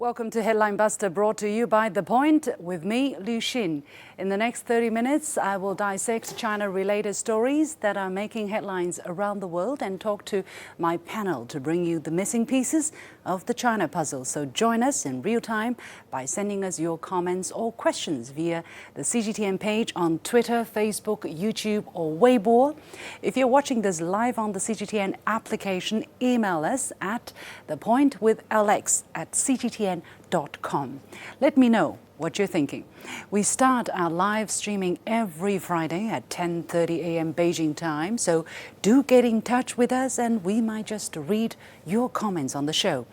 Welcome to Headline Buster, brought to you by The Point with me, Liu Xin. In the next 30 minutes, I will dissect China-related stories that are making headlines around the world and talk to my panel to bring you the missing pieces of the China puzzle. So join us in real time by sending us your comments or questions via the CGTN page on Twitter, Facebook, YouTube or Weibo. If you're watching this live on the CGTN application, email us at thepointwithlx@cgtn.com. Let me know what you're thinking. We start our live streaming every Friday at 10:30 a.m. Beijing time, so do get in touch with us and we might just read your comments on the show.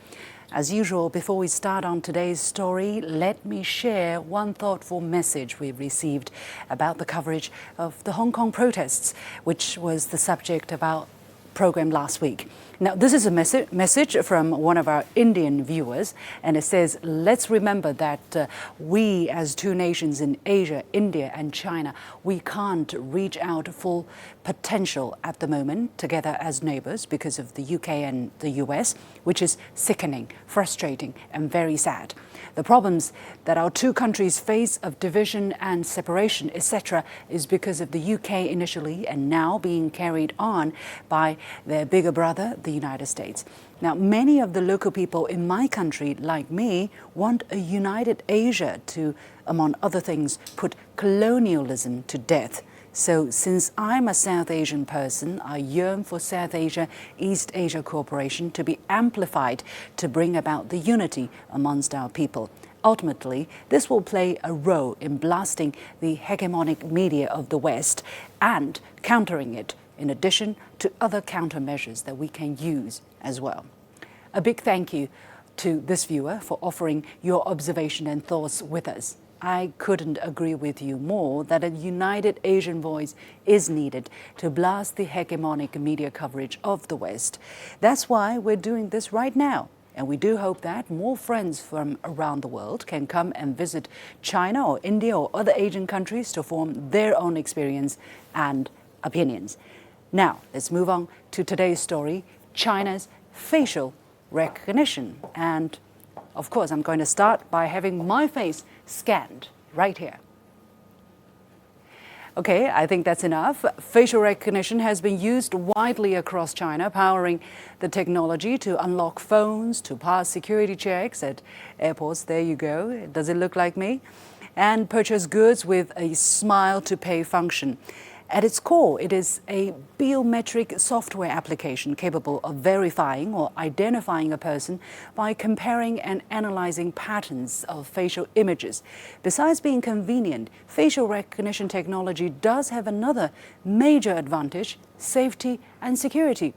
As usual, before we start on today's story, let me share one thoughtful message we've received about the coverage of the Hong Kong protests, which was the subject of our program last week. Now, this is a message from one of our Indian viewers, and it says, let's remember that we as two nations in Asia, India and China, we can't reach out full potential at the moment together as neighbors because of the UK and the US, which is sickening, frustrating and very sad. The problems that our two countries face of division and separation, etc., is because of the UK initially and now being carried on by their bigger brother, the United States. Now, many of the local people in my country, like me, want a united Asia to, among other things, put colonialism to death. So since I'm a South Asian person, I yearn for South Asia-East Asia cooperation to be amplified to bring about the unity amongst our people. Ultimately, this will play a role in blasting the hegemonic media of the West and countering it, in addition to other countermeasures that we can use as well. A big thank you to this viewer for offering your observation and thoughts with us. I couldn't agree with you more that a united Asian voice is needed to blast the hegemonic media coverage of the West. That's why we're doing this right now. And we do hope that more friends from around the world can come and visit China or India or other Asian countries to form their own experience and opinions. Now, let's move on to today's story, China's facial recognition. And of course, I'm going to start by having my face scanned right here. Okay, I think that's enough. Facial recognition has been used widely across China, powering the technology to unlock phones, to pass security checks at airports. There you go. Does it look like me? And purchase goods with a smile to pay function. At its core, it is a biometric software application capable of verifying or identifying a person by comparing and analyzing patterns of facial images. Besides being convenient, facial recognition technology does have another major advantage: safety and security.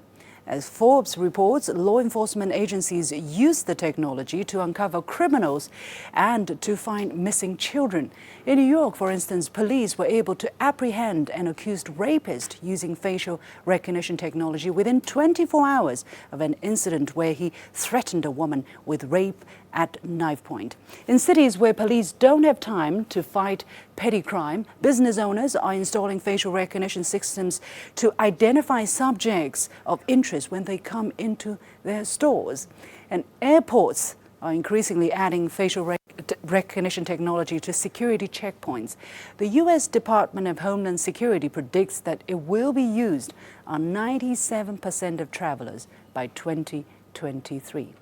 As Forbes reports, law enforcement agencies use the technology to uncover criminals and to find missing children. In New York, for instance, police were able to apprehend an accused rapist using facial recognition technology within 24 hours of an incident where he threatened a woman with rape at knife point. In cities where police don't have time to fight petty crime, business owners are installing facial recognition systems to identify subjects of interest when they come into their stores. And airports are increasingly adding facial recognition technology to security checkpoints. The U.S. Department of Homeland Security predicts that it will be used on 97% of travelers by 2023.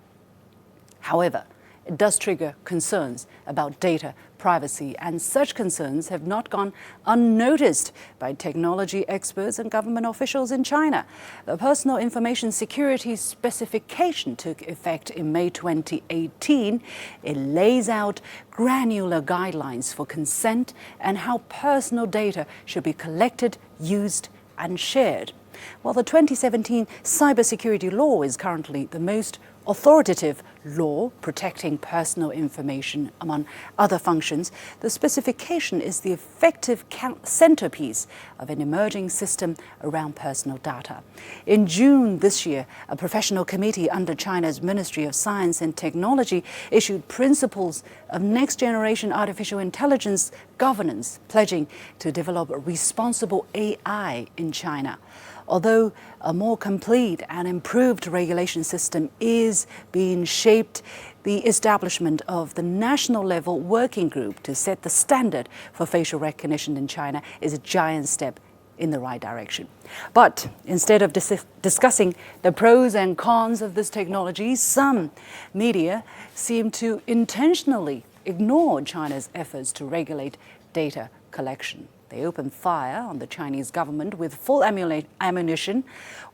However, it does trigger concerns about data privacy, and such concerns have not gone unnoticed by technology experts and government officials in China. The Personal Information Security Specification took effect in May 2018. It lays out granular guidelines for consent and how personal data should be collected, used, and shared. While the 2017 cybersecurity law is currently the most authoritative law protecting personal information, among other functions, the specification is the effective centerpiece of an emerging system around personal data. In June this year, a professional committee under China's Ministry of Science and Technology issued principles of next-generation artificial intelligence governance, pledging to develop responsible AI in China. Although a more complete and improved regulation system is is being shaped. The establishment of the national level working group to set the standard for facial recognition in China is a giant step in the right direction. But instead of discussing the pros and cons of this technology, some media seem to intentionally ignore China's efforts to regulate data collection. They open fire on the Chinese government with full ammunition,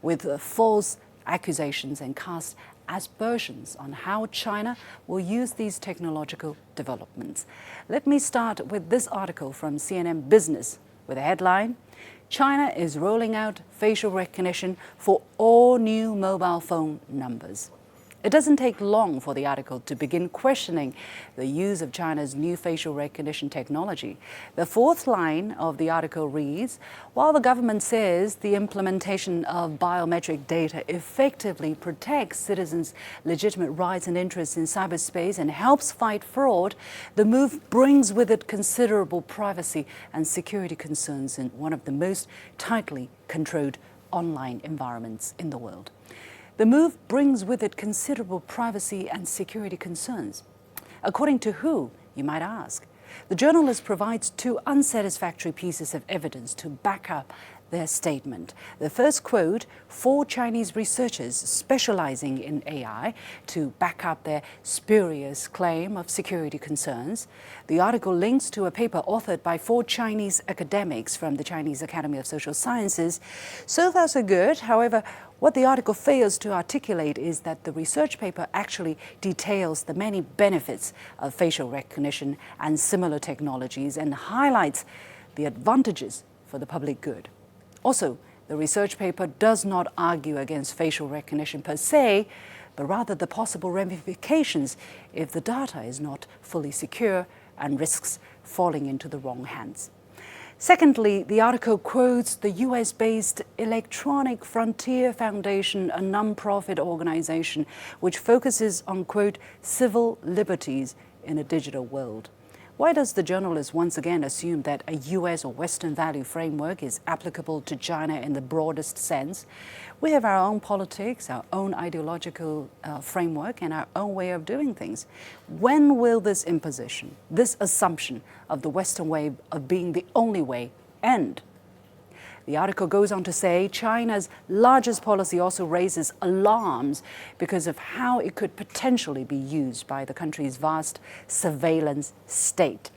with false accusations, and cast aspersions on how China will use these technological developments. Let me start with this article from CNN Business with a headline: China is rolling out facial recognition for all new mobile phone numbers. It doesn't take long for the article to begin questioning the use of China's new facial recognition technology. The fourth line of the article reads, while the government says the implementation of biometric data effectively protects citizens' legitimate rights and interests in cyberspace and helps fight fraud, the move brings with it considerable privacy and security concerns in one of the most tightly controlled online environments in the world. The move brings with it considerable privacy and security concerns. According to who, you might ask? The journalist provides two unsatisfactory pieces of evidence to back up their statement. The first quote, four Chinese researchers specializing in AI to back up their spurious claim of security concerns. The article links to a paper authored by four Chinese academics from the Chinese Academy of Social Sciences. So far, so good. However, what the article fails to articulate is that the research paper actually details the many benefits of facial recognition and similar technologies and highlights the advantages for the public good. Also, the research paper does not argue against facial recognition per se, but rather the possible ramifications if the data is not fully secure and risks falling into the wrong hands. Secondly, the article quotes the US-based Electronic Frontier Foundation, a non-profit organization which focuses on, quote, civil liberties in a digital world. Why does the journalist once again assume that a US or Western value framework is applicable to China in the broadest sense? We have our own politics, our own ideological framework, and our own way of doing things. When will this imposition, this assumption of the Western way of being the only way, end? The article goes on to say China's largest policy also raises alarms because of how it could potentially be used by the country's vast surveillance state.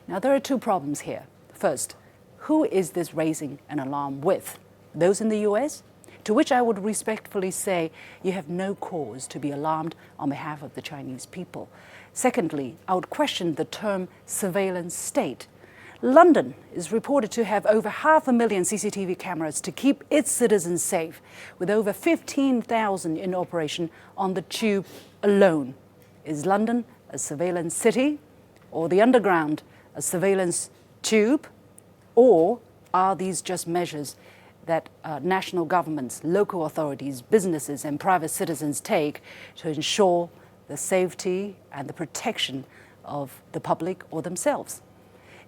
Now, there are two problems here. First, who is this raising an alarm with? Those in the US? To which I would respectfully say you have no cause to be alarmed on behalf of the Chinese people. Secondly, I would question the term surveillance state. London is reported to have over 500,000 CCTV cameras to keep its citizens safe, with over 15,000 in operation on the tube alone. Is London a surveillance city, or the underground a surveillance tube? Or are these just measures that national governments, local authorities, businesses and private citizens take to ensure the safety and the protection of the public or themselves?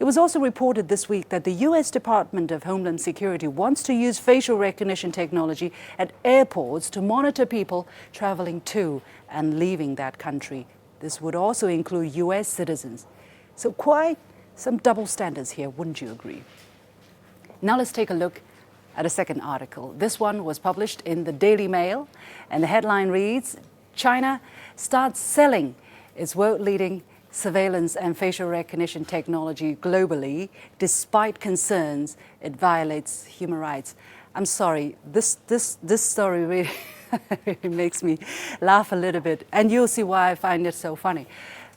It was also reported this week that the US Department of Homeland Security wants to use facial recognition technology at airports to monitor people traveling to and leaving that country. This would also include US citizens. So quite some double standards here, wouldn't you agree? Now let's take a look at a second article. This one was published in the Daily Mail, and the headline reads, China starts selling its world-leading surveillance and facial recognition technology globally, despite concerns it violates human rights. I'm sorry, this story really, really makes me laugh a little bit, and you'll see why I find it so funny.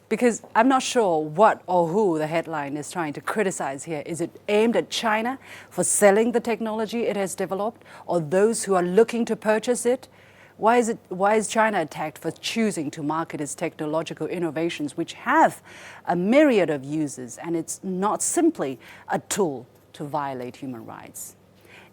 Because I'm not sure what or who the headline is trying to criticize here. Is it aimed at China for selling the technology it has developed, or those who are looking to purchase it? Why is China attacked for choosing to market its technological innovations, which have a myriad of uses, and it's not simply a tool to violate human rights?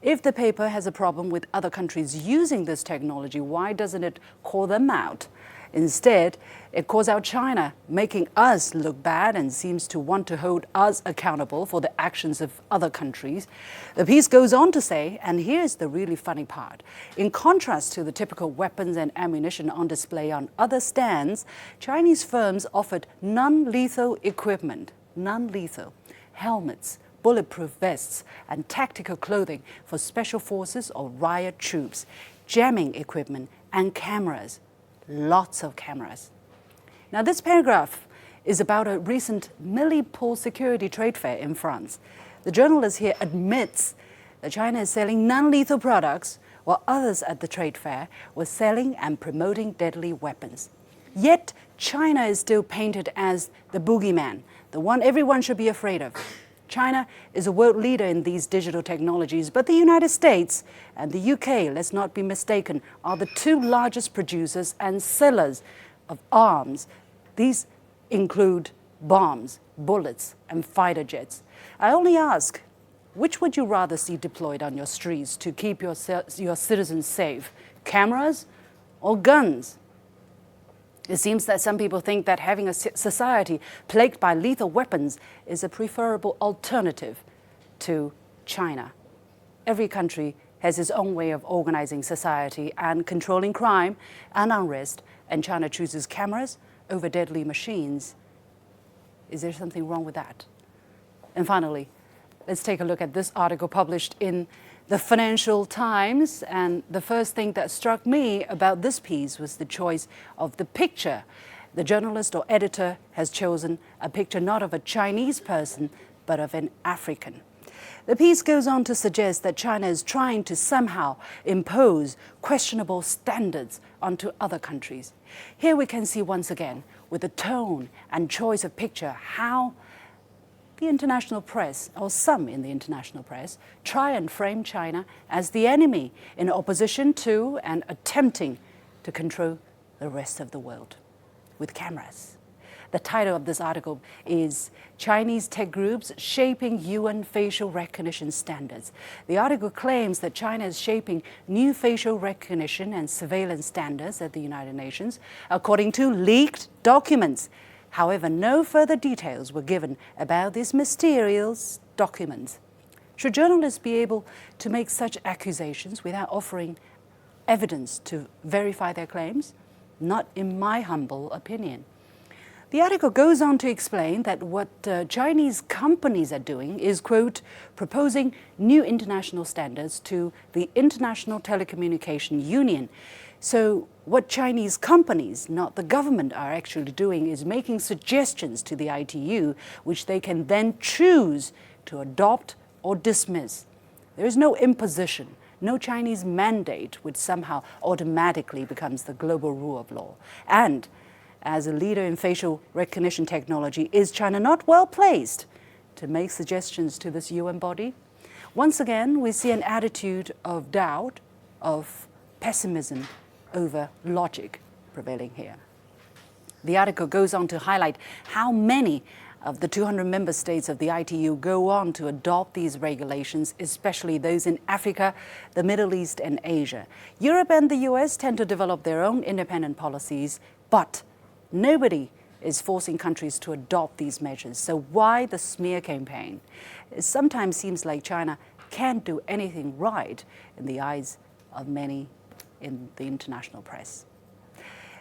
If the paper has a problem with other countries using this technology, why doesn't it call them out? Instead, it calls out China, making us look bad and seems to want to hold us accountable for the actions of other countries. The piece goes on to say, and here's the really funny part, in contrast to the typical weapons and ammunition on display on other stands, Chinese firms offered non-lethal equipment, non-lethal, helmets, bulletproof vests, and tactical clothing for special forces or riot troops, jamming equipment, and cameras. Lots of cameras. Now, this paragraph is about a recent Millipore security trade fair in France. The journalist here admits that China is selling non-lethal products, while others at the trade fair were selling and promoting deadly weapons. Yet, China is still painted as the boogeyman, the one everyone should be afraid of. China is a world leader in these digital technologies, but the United States and the UK, let's not be mistaken, are the two largest producers and sellers of arms. These include bombs, bullets, and fighter jets. I only ask, which would you rather see deployed on your streets to keep your citizens safe, cameras or guns? It seems that some people think that having a society plagued by lethal weapons is a preferable alternative to China. Every country has its own way of organizing society and controlling crime and unrest, and China chooses cameras over deadly machines. Is there something wrong with that? And finally, let's take a look at this article published in the Financial Times. And the first thing that struck me about this piece was the choice of the picture. The journalist or editor has chosen a picture not of a Chinese person, but of an African. The piece goes on to suggest that China is trying to somehow impose questionable standards onto other countries. Here we can see once again, with the tone and choice of picture, how the international press, or some in the international press, try and frame China as the enemy in opposition to and attempting to control the rest of the world with cameras. The title of this article is Chinese Tech Groups Shaping UN Facial Recognition Standards. The article claims that China is shaping new facial recognition and surveillance standards at the United Nations, according to leaked documents. However, no further details were given about these mysterious documents. Should journalists be able to make such accusations without offering evidence to verify their claims? Not in my humble opinion. The article goes on to explain that what Chinese companies are doing is, quote, proposing new international standards to the International Telecommunication Union. So what Chinese companies, not the government, are actually doing is making suggestions to the ITU, which they can then choose to adopt or dismiss. There is no imposition, no Chinese mandate which somehow automatically becomes the global rule of law. And as a leader in facial recognition technology, is China not well placed to make suggestions to this UN body? Once again, we see an attitude of doubt, of pessimism over logic prevailing here. The article goes on to highlight how many of the 200 member states of the ITU go on to adopt these regulations, especially those in Africa, the Middle East, and Asia. Europe and the US tend to develop their own independent policies, but nobody is forcing countries to adopt these measures. So why the smear campaign? It sometimes seems like China can't do anything right in the eyes of many in the international press.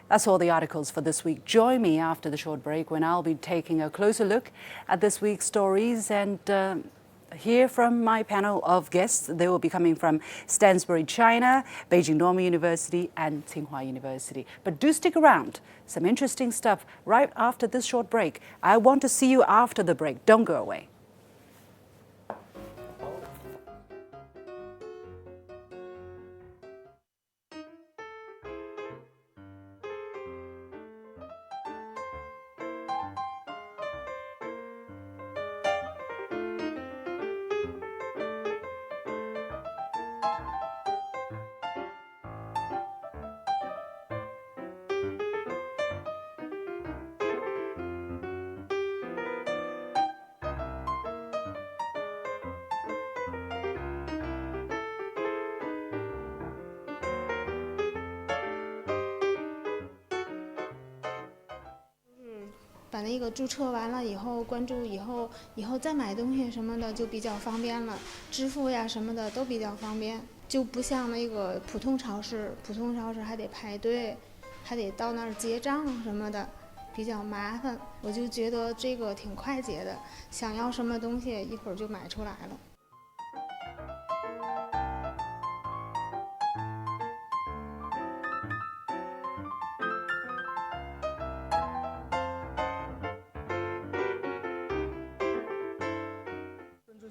That's all the articles for this week. Join me after the short break when I'll be taking a closer look at this week's stories and hear from my panel of guests. They will be coming from Stansbury, China, Beijing Normal University, and Tsinghua University. But do stick around. Some interesting stuff right after this short break. I want to see you after the break. Don't go away. 把那个注册完了以后，关注以后再买东西什么的就比较方便了，支付呀什么的都比较方便，就不像那个普通超市还得排队，还得到那儿结账什么的，比较麻烦。我就觉得这个挺快捷的，想要什么东西一会儿就买出来了。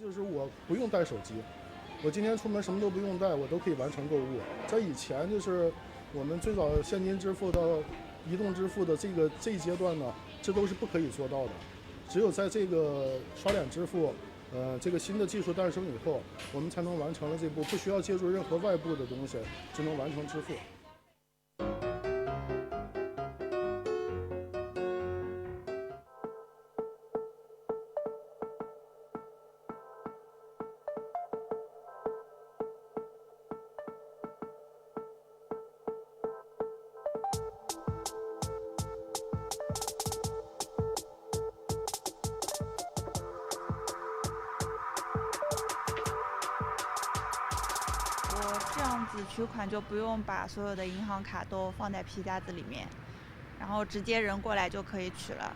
就是我不用带手机，我今天出门什么都不用带，我都可以完成购物。在以前就是我们最早现金支付到移动支付的这一阶段呢，这都是不可以做到的。只有在这个刷脸支付，这个新的技术诞生以后，我们才能完成了这步，不需要借助任何外部的东西就能完成支付。这样子取款就不用把所有的银行卡都放在皮夹子里面，然后直接人过来就可以取了。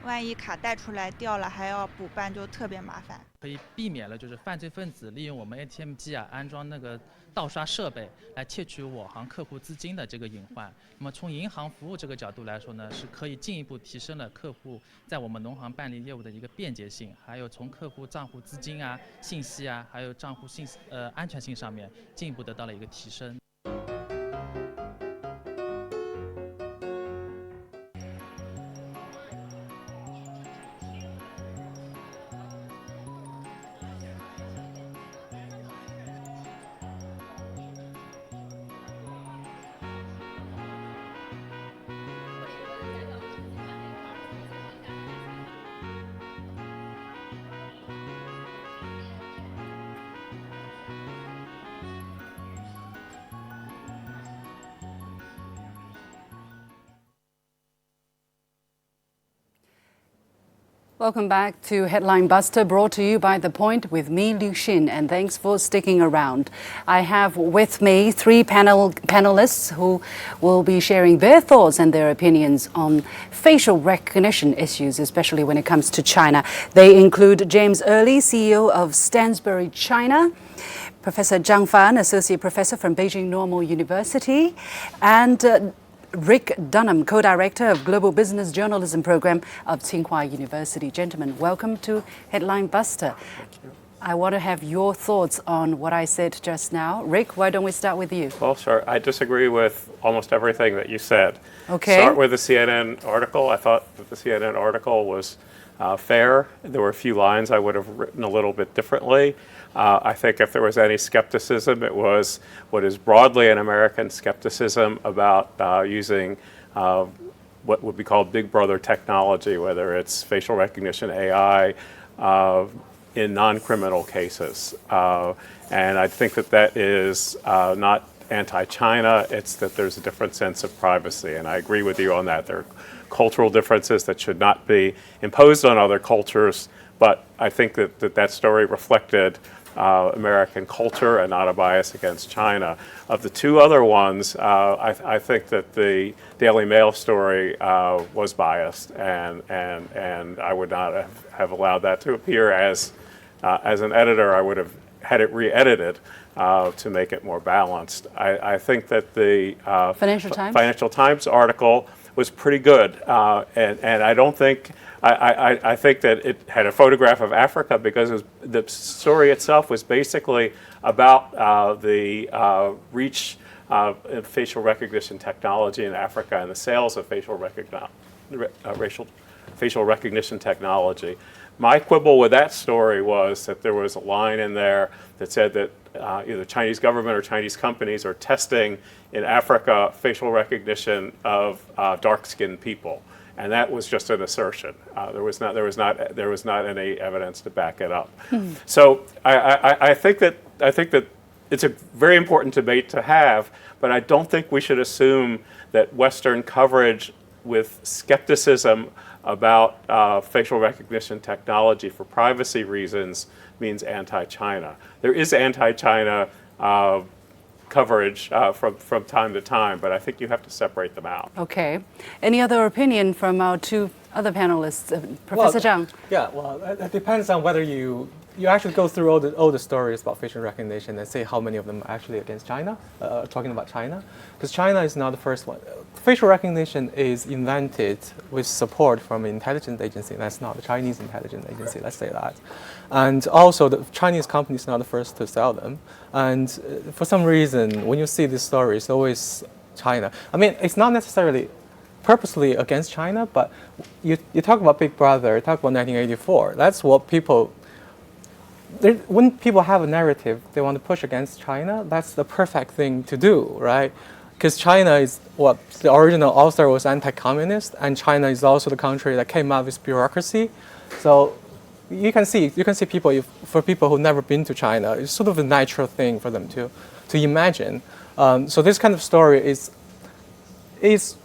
万一卡带出来掉了，还要补办，就特别麻烦。可以避免了就是犯罪分子利用我们 ATM 机安装那个盗刷设备来窃取我行客户资金的这个隐患。那么从银行服务这个角度来说呢，是可以进一步提升了客户在我们农行办理业务的一个便捷性，还有从客户账户资金信息还有账户安全性上面进一步得到了一个提升。Welcome back to Headline Buster, brought to you by The Point with me, Liu Xin, and thanks for sticking around. I have with me three panelists who will be sharing their thoughts and their opinions on facial recognition issues, especially when it comes to China. They include James Early, CEO of Stansbury China, Professor Zhang Fan, Associate Professor from Beijing Normal University, and Rick Dunham, Co-Director of Global Business Journalism Program of Tsinghua University. Gentlemen, welcome to Headline Buster. I want to have your thoughts on what I said just now. Rick, why don't we start with you? Well, sure. I disagree with almost everything that you said. Okay. Start with the CNN article. I thought that the CNN article was fair. There were a few lines I would have written a little bit differently. I think if there was any skepticism, it was what is broadly an American skepticism about using what would be called Big Brother technology, whether it's facial recognition, AI, in non-criminal cases. And I think that that is not anti-China, it's that there's a different sense of privacy. And I agree with you on that. There are cultural differences that should not be imposed on other cultures, but I think that story reflected American culture and not a bias against China. Of the two other ones, I think that the Daily Mail story was biased, and I would not have allowed that to appear as an editor. I would have had it re-edited to make it more balanced. I think that the Financial Times article was pretty good, and I don't think. I think that it had a photograph of Africa because the story itself was basically about the reach of facial recognition technology in Africa and the sales of facial recognition technology. My quibble with that story was that there was a line in there that said that either the Chinese government or Chinese companies are testing in Africa facial recognition of dark-skinned people. And that was just an assertion. There was not any evidence to back it up. So I think that it's a very important debate to have, but I don't think we should assume that Western coverage with skepticism about facial recognition technology for privacy reasons means anti-China. There is anti-China coverage from time to time, but I think you have to separate them out. Okay. Any other opinion from our two other panelists? Professor Zhang? Yeah, well, it depends on whether you actually go through all the stories about facial recognition and say how many of them are actually against China, talking about China, because China is not the first one. Facial recognition is invented with support from an intelligence agency. That's not the Chinese intelligence agency, let's say that. And also, the Chinese company is not the first to sell them. And for some reason, when you see this story, it's always China. I mean, it's not necessarily purposely against China, but you talk about Big Brother, you talk about 1984. That's what people, when people have a narrative they want to push against China, that's the perfect thing to do, right? Because China is what the original author was anti-communist, and China is also the country that came up with bureaucracy. So you can see people, for people who've never been to China, it's sort of a natural thing for them to imagine. So this kind of story is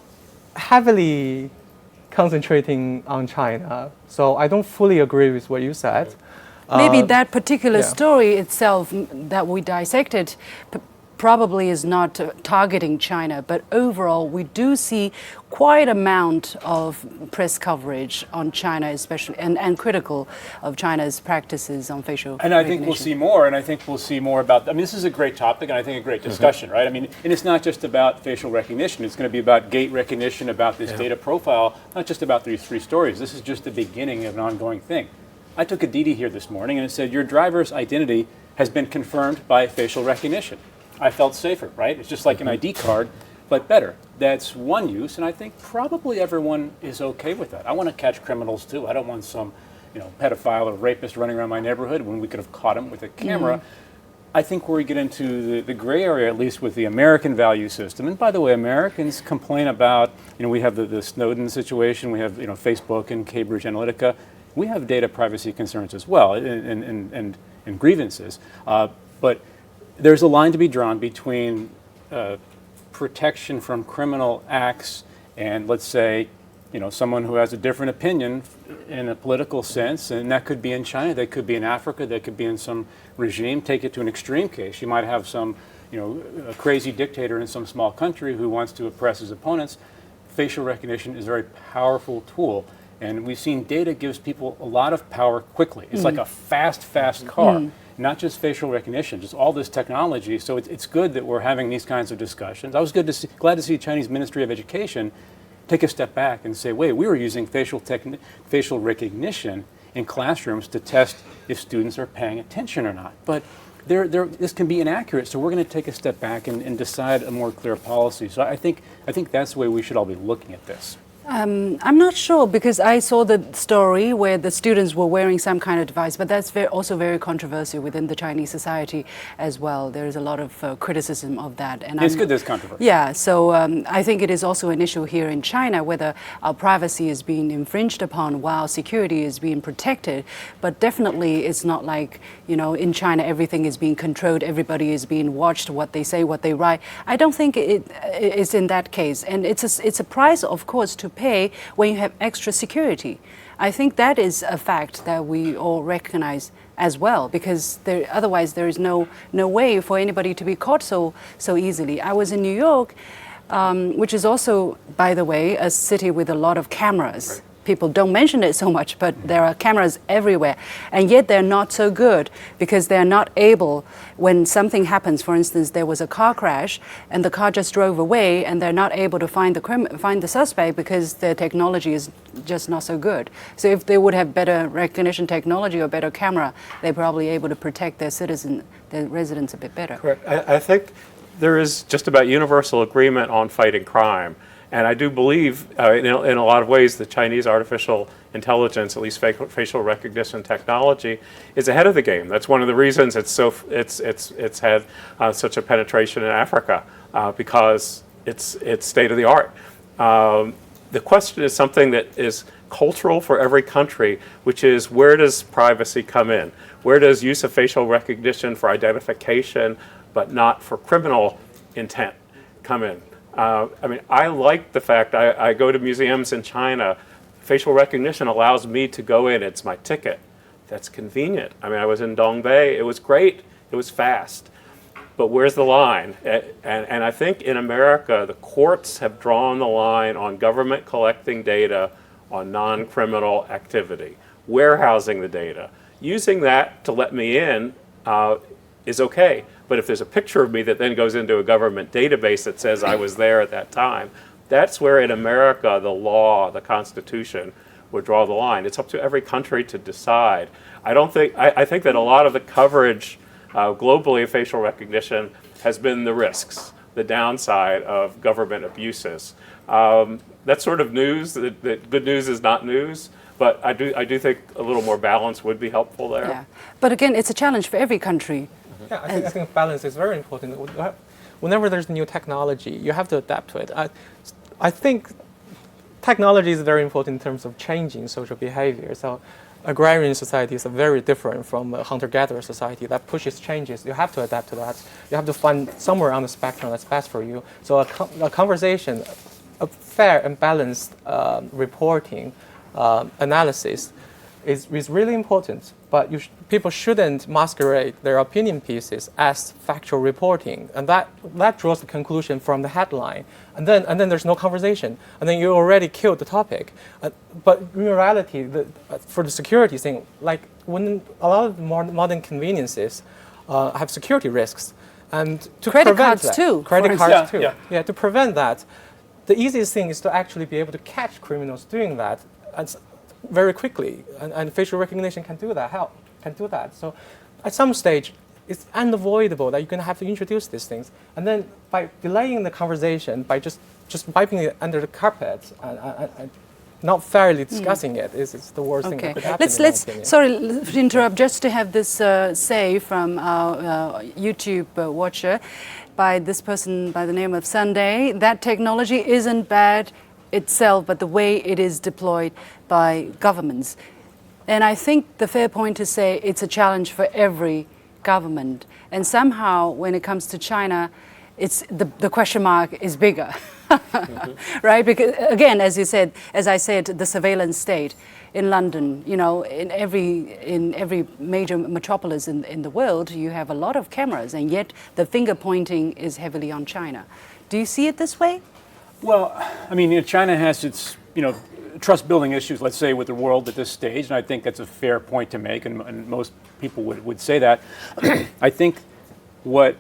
heavily concentrating on China. So I don't fully agree with what you said. Maybe that particular story itself that we dissected probably is not targeting China, but overall we do see quite amount of press coverage on China, especially and critical of China's practices on facial recognition. And I think we'll see more, and I think we'll see more about, I mean, this is a great topic, and I think a great discussion, right? I mean, and it's not just about facial recognition, it's going to be about gait recognition, about this data profile, not just about these three stories. This is just the beginning of an ongoing thing. I took a Didi here this morning, and it said, your driver's identity has been confirmed by facial recognition. I felt safer, right? It's just like an ID card, but better. That's one use, and I think probably everyone is okay with that. I want to catch criminals too. I don't want some, pedophile or rapist running around my neighborhood when we could have caught him with a camera. I think where we get into the gray area, at least with the American value system, and by the way, Americans complain about, we have the Snowden situation, we have, Facebook and Cambridge Analytica. We have data privacy concerns as well, and grievances. But there's a line to be drawn between protection from criminal acts and, let's say, someone who has a different opinion in a political sense, and that could be in China, that could be in Africa, that could be in some regime. Take it to an extreme case. You might have some, a crazy dictator in some small country who wants to oppress his opponents. Facial recognition is a very powerful tool, and we've seen data gives people a lot of power quickly. It's like a fast car. Not just facial recognition, just all this technology. So it's good that we're having these kinds of discussions. I was glad to see the Chinese Ministry of Education take a step back and say, wait, we were using facial recognition in classrooms to test if students are paying attention or not. But this can be inaccurate, so we're going to take a step back and decide a more clear policy. So I think that's the way we should all be looking at this. I'm not sure, because I saw the story where the students were wearing some kind of device, but that's also very controversial within the Chinese society as well. There is a lot of criticism of that. And it's good there's controversy. Yeah, so I think it is also an issue here in China whether our privacy is being infringed upon while security is being protected. But definitely it's not like, in China everything is being controlled, everybody is being watched, what they say, what they write. I don't think it is in that case. And it's a price, of course, to pay when you have extra security. I think that is a fact that we all recognize as well, because otherwise there is no way for anybody to be caught so easily. I was in New York, which is also, by the way, a city with a lot of cameras. People don't mention it so much, but there are cameras everywhere. And yet they're not so good, because they're not able, when something happens, for instance, there was a car crash and the car just drove away, and they're not able to find the suspect because the technology is just not so good. So if they would have better recognition technology or better camera, they're probably able to protect their residents a bit better. Correct. I think there is just about universal agreement on fighting crime. And I do believe, in a lot of ways, the Chinese artificial intelligence, at least facial recognition technology, is ahead of the game. That's one of the reasons it's had such a penetration in Africa, because it's state of the art. The question is something that is cultural for every country, which is, where does privacy come in? Where does use of facial recognition for identification, but not for criminal intent, come in? I like the fact I go to museums in China. facial recognition allows me to go in. It's my ticket. That's convenient. I mean, I was in Dongbei. It was great. It was fast. But where's the line? And I think in America, the courts have drawn the line on government collecting data on non-criminal activity, warehousing the data. Using that to let me in is okay. But if there's a picture of me that then goes into a government database that says I was there at that time, that's where in America the law, the Constitution, would draw the line. It's up to every country to decide. I think that a lot of the coverage globally of facial recognition has been the risks, the downside of government abuses. That's sort of news, that good news is not news, but I do think a little more balance would be helpful there. Yeah. But again, it's a challenge for every country. Yeah, I think balance is very important. Whenever there's new technology, you have to adapt to it. I think technology is very important in terms of changing social behavior. So agrarian societies are very different from a hunter-gatherer society that pushes changes. You have to adapt to that. You have to find somewhere on the spectrum that's best for you. So a conversation, a fair and balanced reporting analysis is really important. But people shouldn't masquerade their opinion pieces as factual reporting, and that draws the conclusion from the headline, and then there's no conversation, and then you already killed the topic. But in reality, for the security thing, like when a lot of modern conveniences have security risks, and to Credit prevent cards that, too, credit for cards instance. too, Yeah. to prevent that, the easiest thing is to actually be able to catch criminals doing that, and very quickly, and facial recognition can do that. So at some stage, it's unavoidable that you're going to have to introduce these things. And then by delaying the conversation, by just wiping it under the carpet and not fairly discussing it, is the worst thing that could happen. Let's sorry to interrupt, just to have this say from our YouTube watcher by this person by the name of Sunday, that technology isn't bad itself, but the way it is deployed by governments. And I think the fair point to say it's a challenge for every government. And somehow, when it comes to China, it's the question mark is bigger, right? Because again, as I said, the surveillance state in London, in every major metropolis in the world, you have a lot of cameras, and yet the finger pointing is heavily on China. Do you see it this way? Well, I mean, China has its, trust building issues, let's say, with the world at this stage, and I think that's a fair point to make, and most people would say that. I think when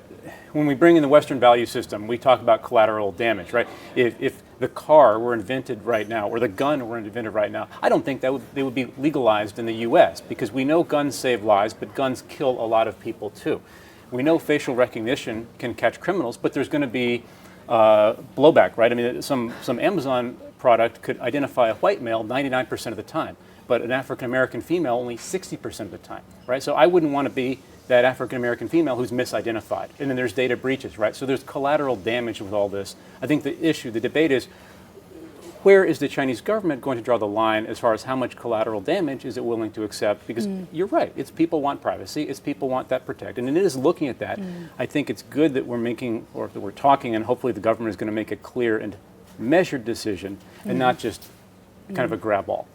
we bring in the Western value system, we talk about collateral damage, right? If the car were invented right now, or the gun were invented right now, I don't think they would be legalized in the U.S., because we know guns save lives, but guns kill a lot of people too. We know facial recognition can catch criminals, but there's going to be blowback, right? I mean, some Amazon product could identify a white male 99% of the time, but an African-American female only 60% of the time, right? So I wouldn't want to be that African-American female who's misidentified. And then there's data breaches, right? So there's collateral damage with all this. I think the debate is, where is the Chinese government going to draw the line as far as how much collateral damage is it willing to accept? Because you're right, it's people want privacy, it's people want that protected, and it is looking at that. I think it's good that we're talking, and hopefully the government is going to make a clear and measured decision, and not just kind of a grab all.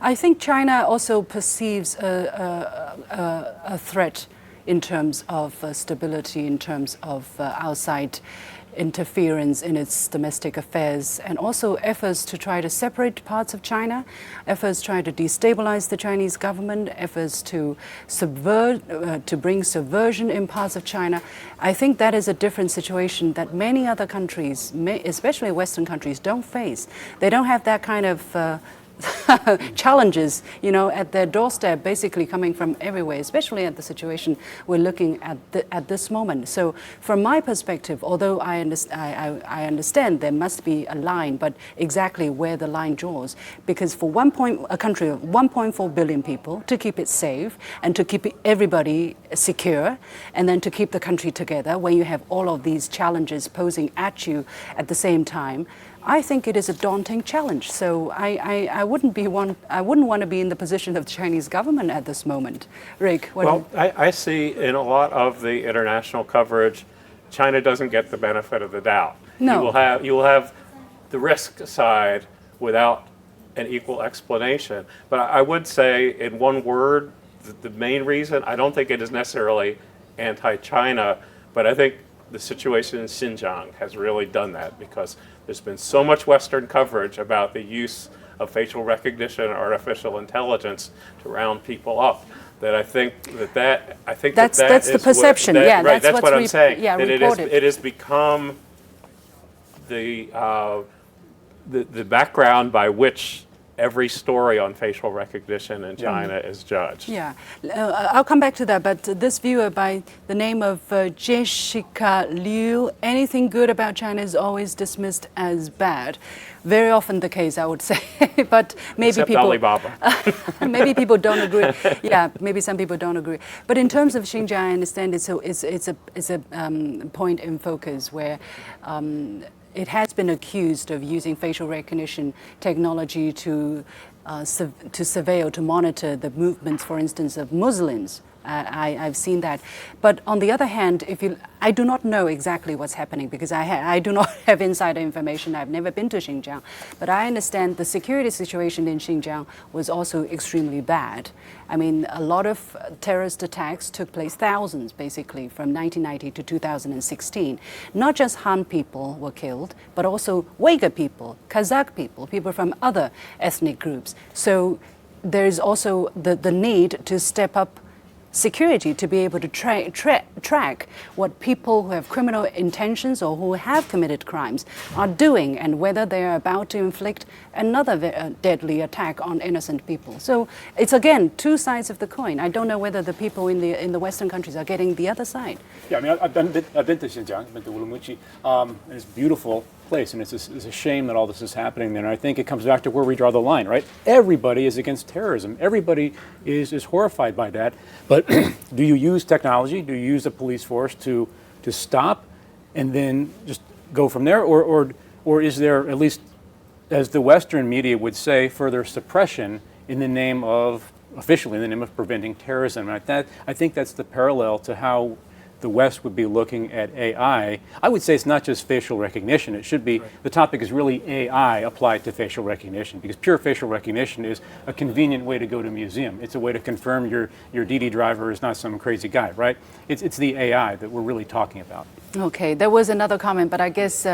I think China also perceives a threat in terms of stability, in terms of outside interference in its domestic affairs, and also efforts to try to separate parts of China, efforts trying to destabilize the Chinese government, efforts to bring subversion in parts of China. I think that is a different situation that many other countries, especially Western countries, don't face. They don't have that kind of challenges, at their doorstep, basically coming from everywhere, especially at the situation we're looking at this moment. So from my perspective, although I understand there must be a line, but exactly where the line draws, because for a country of 1.4 billion people, to keep it safe and to keep everybody secure, and then to keep the country together when you have all of these challenges posing at you at the same time, I think it is a daunting challenge. So I wouldn't want to be in the position of the Chinese government at this moment. Rick, I see in a lot of the international coverage, China doesn't get the benefit of the doubt. No. You will have the risk side without an equal explanation. But I would say, in one word, the main reason, I don't think it is necessarily anti-China, but I think the situation in Xinjiang has really done that, because there's been so much Western coverage about the use of facial recognition and artificial intelligence to round people up, that I think that's the perception. Right, that's what's what I'm saying. Yeah, that reported. it has become the background by which every story on facial recognition in China is judged. Yeah, I'll come back to that, but this viewer by the name of Jessica Liu, anything good about China is always dismissed as bad. Very often the case, I would say, but maybe Except people... Alibaba. Maybe people don't agree. Yeah, maybe some people don't agree. But in terms of Xinjiang, I understand it's a point in focus where it has been accused of using facial recognition technology to surveil, to monitor the movements, for instance, of Muslims. I've seen that. But on the other hand, I do not know exactly what's happening, because I do not have insider information. I've never been to Xinjiang. But I understand the security situation in Xinjiang was also extremely bad. I mean, a lot of terrorist attacks took place, thousands basically, from 1990 to 2016. Not just Han people were killed, but also Uyghur people, Kazakh people, people from other ethnic groups. So there is also the need to step up security to be able to track what people who have criminal intentions or who have committed crimes are doing, and whether they are about to inflict another deadly attack on innocent people. So it's again two sides of the coin. I don't know whether the people in the Western countries are getting the other side. Yeah, I mean, I've been to Xinjiang, I've been to Urumqi, and it's a beautiful place, and it's a shame that all this is happening there. And I think it comes back to where we draw the line, right? Everybody is against terrorism. Everybody is horrified by that. But do you use technology? Do you use the police force to stop and then just go from there? Or is there, at least as the Western media would say, further suppression in the name of, officially in the name of preventing terrorism? And I think that's the parallel to how the West would be looking at AI. I would say it's not just facial recognition. It should be, the topic is really AI applied to facial recognition, because pure facial recognition is a convenient way to go to a museum. It's a way to confirm your DD driver is not some crazy guy, right? It's the AI that we're really talking about. Okay, there was another comment, but I guess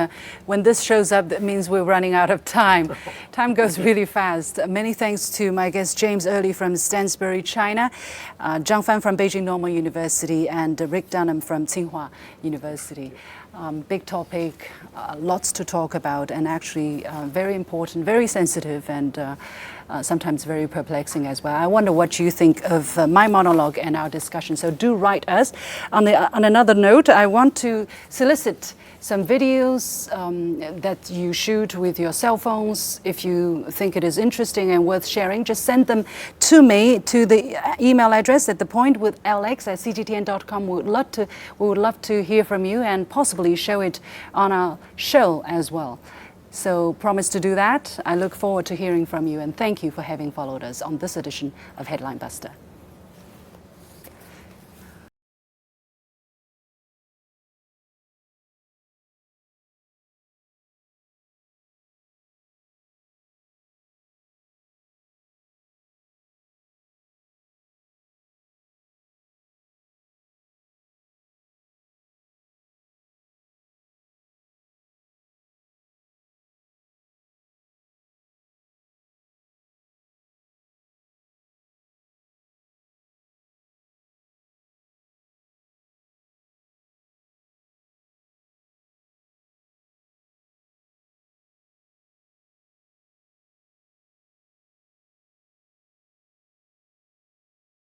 when this shows up, that means we're running out of time. Time goes really fast. Many thanks to my guest James Early from Stansbury, China, Zhang Fan from Beijing Normal University, and Rick Dunham from Tsinghua University. Big topic, lots to talk about, and actually very important, very sensitive, and sometimes very perplexing as well. I wonder what you think of my monologue and our discussion. So do write us. On another note, I want to solicit some videos that you shoot with your cell phones. If you think it is interesting and worth sharing, just send them to me, to the email address at thepointwithalex@cgtn.com. We would love to hear from you and possibly show it on our show as well. So promise to do that. I look forward to hearing from you, and thank you for having followed us on this edition of Headline Buster.